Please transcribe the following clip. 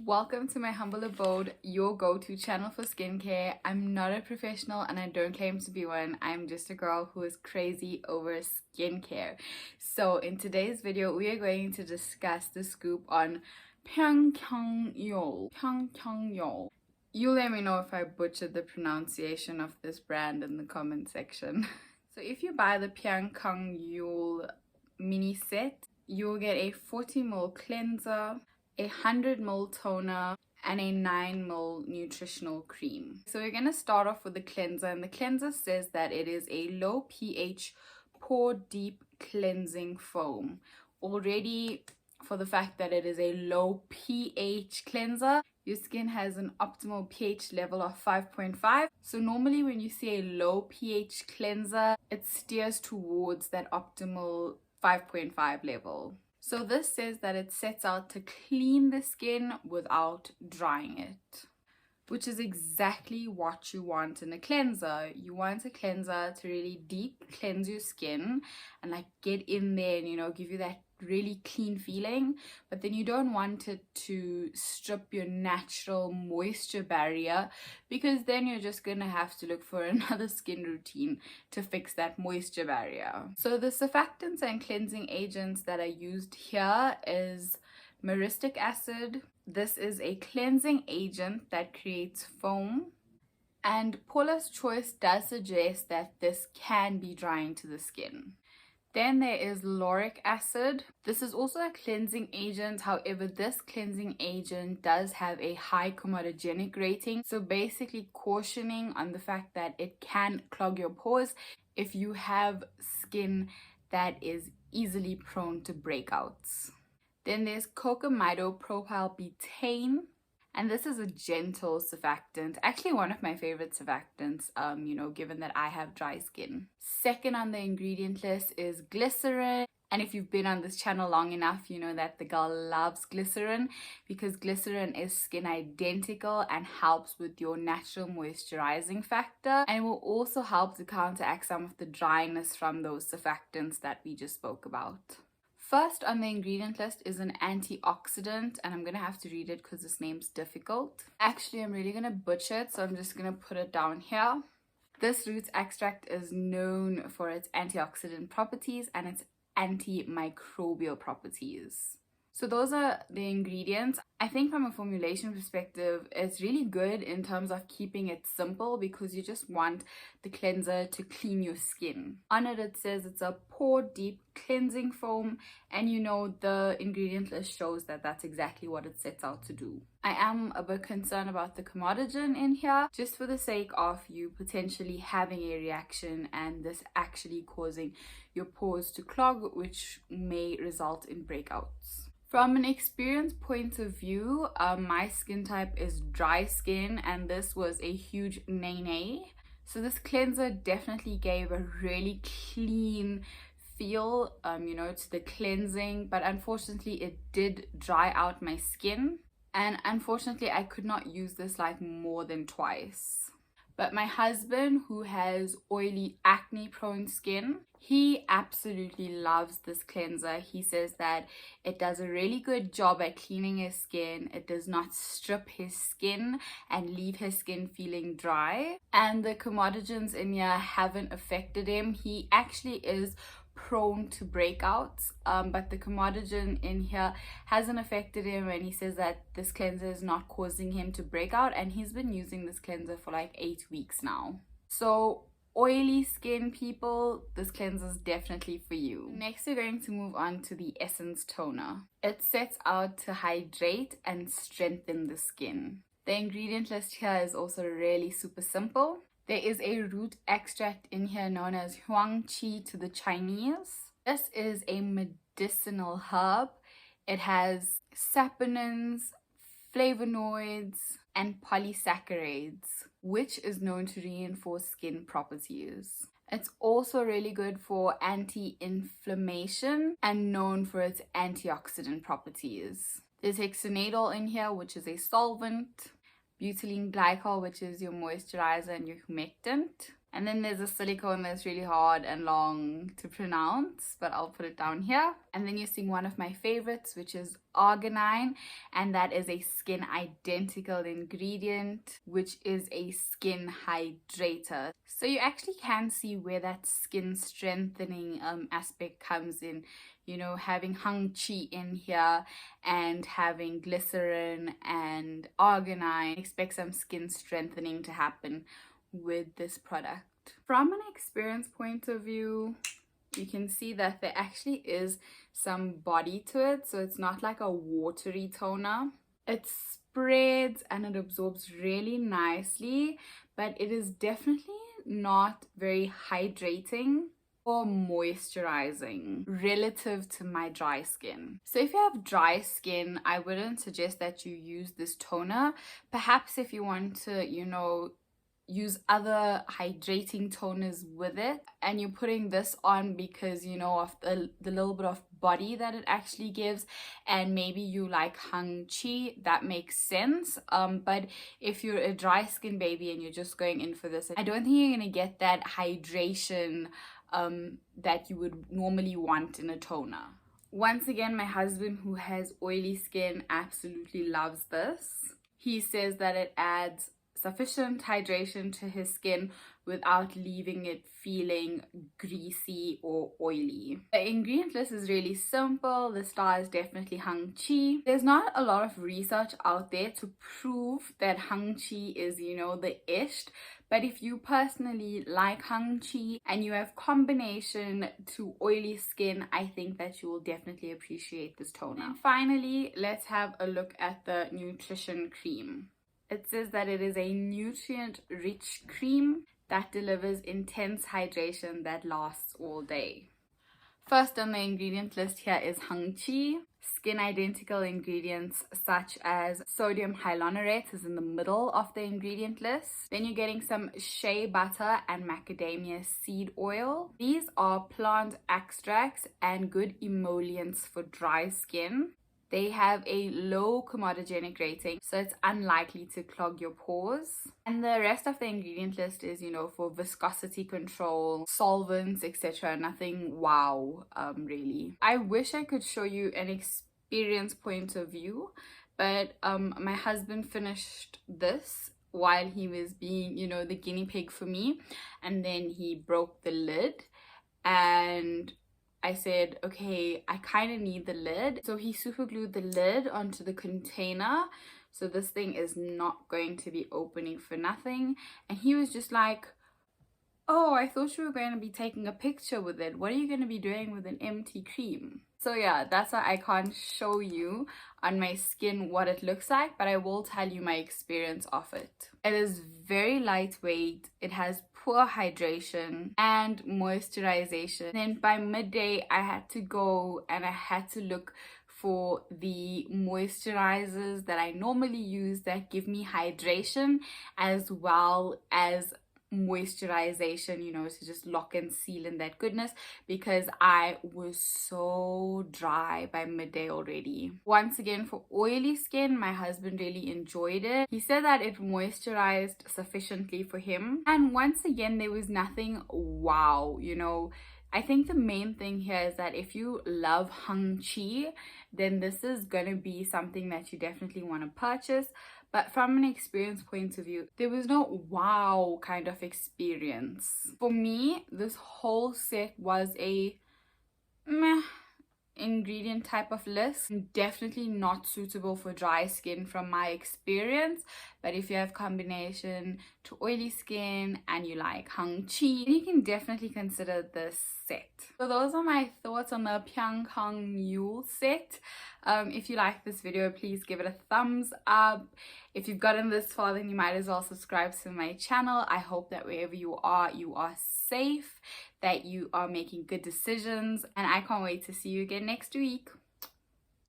Welcome to my humble abode, your go-to channel for skincare. I'm not a professional and I don't claim to be one. I'm just a girl who is crazy over skincare. So in today's video, we are going to discuss the scoop on Pyunkang Yul. Pyunkang Yul. You let me know if I butchered the pronunciation of this brand in the comment section. So if you buy the Pyunkang Yul mini set, you'll get a 40ml cleanser, a 100ml toner, and a 9ml nutritional cream. So we're going to start off with the cleanser, and the cleanser says that it is a low pH pore deep cleansing foam. Already, for the fact that it is a low pH cleanser, your skin has an optimal pH level of 5.5. So normally when you see a low pH cleanser, it steers towards that optimal 5.5 level. So this says that it sets out to clean the skin without drying it, which is exactly what you want in a cleanser. You want a cleanser to really deep cleanse your skin and like get in there and, you know, give you that really clean feeling, but then you don't want it to strip your natural moisture barrier, because then you're just gonna have to look for another skin routine to fix that moisture barrier. So the surfactants and cleansing agents that are used here is myristic acid. This is a cleansing agent that creates foam, and Paula's Choice does suggest that this can be drying to the skin. Then there is lauric acid. This is also a cleansing agent. However, this cleansing agent does have a high comedogenic rating. So basically cautioning on the fact that it can clog your pores if you have skin that is easily prone to breakouts. Then there's cocamidopropyl betaine. And this is a gentle surfactant, actually one of my favorite surfactants, given that I have dry skin. Second on the ingredient list is glycerin. And if you've been on this channel long enough, you know that the girl loves glycerin, because glycerin is skin identical and helps with your natural moisturizing factor, and will also help to counteract some of the dryness from those surfactants that we just spoke about. First on the ingredient list is an antioxidant, and I'm going to have to read it because this name's difficult. Actually, I'm really going to butcher it, so I'm just going to put it down here. This root extract is known for its antioxidant properties and its antimicrobial properties. So those are the ingredients. I think from a formulation perspective, it's really good in terms of keeping it simple, because you just want the cleanser to clean your skin. On it, it says it's a pore deep cleansing foam, and you know the ingredient list shows that that's exactly what it sets out to do. I am a bit concerned about the comedogen in here, just for the sake of you potentially having a reaction and this actually causing your pores to clog, which may result in breakouts. From an experience point of view, my skin type is dry skin, and this was a huge nay-nay. So this cleanser definitely gave a really clean feel, to the cleansing, but unfortunately it did dry out my skin. And unfortunately, I could not use this like more than twice. But my husband, who has oily, acne-prone skin, he absolutely loves this cleanser. He says that it does a really good job at cleaning his skin. It does not strip his skin and leave his skin feeling dry. And the comedogens in here haven't affected him. He actually is prone to breakouts, but the comedogen in here hasn't affected him, and he says that this cleanser is not causing him to break out, and he's been using this cleanser for like 8 weeks now. So oily skin people, this cleanser is definitely for you. Next, we're going to move on to the Essence Toner. It sets out to hydrate and strengthen the skin. The ingredient list here is also really super simple. There is a root extract in here known as Huang Qi to the Chinese. This is a medicinal herb. It has saponins, flavonoids, and polysaccharides, which is known to reinforce skin properties. It's also really good for anti-inflammation and known for its antioxidant properties. There's hexanidol in here, which is a solvent, butylene glycol, which is your moisturizer and your humectant. And then there's a silicone that's really hard and long to pronounce, but I'll put it down here. And then you're seeing one of my favorites, which is arginine, and that is a skin identical ingredient, which is a skin hydrator. So you actually can see where that skin strengthening aspect comes in. You know, having hung chi in here and having glycerin and arginine, expect some skin strengthening to happen with this product. From an experience point of view, you can see that there actually is some body to it, so it's not like a watery toner. It spreads and it absorbs really nicely, but it is definitely not very hydrating or moisturizing relative to my dry skin. So if you have dry skin, I wouldn't suggest that you use this toner. Perhaps if you want to, you know, use other hydrating toners with it, and you're putting this on because, you know, of the little bit of body that it actually gives, and maybe you like hung chi, that makes sense. But if you're a dry skin baby and you're just going in for this, I don't think you're gonna get that hydration that you would normally want in a toner. Once again, my husband, who has oily skin, absolutely loves this. He says that it adds sufficient hydration to his skin without leaving it feeling greasy or oily. The ingredient list is really simple. The star is definitely hung chi. There's not a lot of research out there to prove that hung chi is, you know, the ish. But if you personally like hung chi and you have combination to oily skin, I think that you will definitely appreciate this toner. And finally, let's have a look at the nutrition cream. It says that it is a nutrient-rich cream that delivers intense hydration that lasts all day. First on the ingredient list here is hung chi. Skin identical ingredients such as sodium hyaluronate is in the middle of the ingredient list. Then you're getting some shea butter and macadamia seed oil. These are plant extracts and good emollients for dry skin. They have a low comedogenic rating, so it's unlikely to clog your pores. And the rest of the ingredient list is, you know, for viscosity control, solvents, etc. Nothing wow, really. I wish I could show you an experience point of view, but my husband finished this while he was being, you know, the guinea pig for me, and then he broke the lid, and I said, okay, I kind of need the lid. So he super glued the lid onto the container. So this thing is not going to be opening for nothing. And he was just like, oh, I thought you were going to be taking a picture with it. What are you going to be doing with an empty cream? So yeah, that's why I can't show you on my skin what it looks like, but I will tell you my experience of it. It is very lightweight. It has poor hydration and moisturization. Then by midday, I had to go and I had to look for the moisturizers that I normally use that give me hydration as well as moisturization, you know, to just lock and seal in that goodness, because I was so dry by midday already. Once again, for oily skin, my husband really enjoyed it. He said that it moisturized sufficiently for him, and once again, there was nothing wow, you know. I think the main thing here is that if you love hung chi, then this is gonna be something that you definitely want to purchase. But from an experience point of view, there was no wow kind of experience. For me, this whole set was a meh ingredient type of list. Definitely not suitable for dry skin from my experience. But if you have combination to oily skin and you like hung chi, you can definitely consider this set. So those are my thoughts on the Pyunkang Yul set. If you like this video, please give it a thumbs up. If you've gotten this far, then you might as well subscribe to my channel. I hope that wherever you are safe, that you are making good decisions, and I can't wait to see you again next week.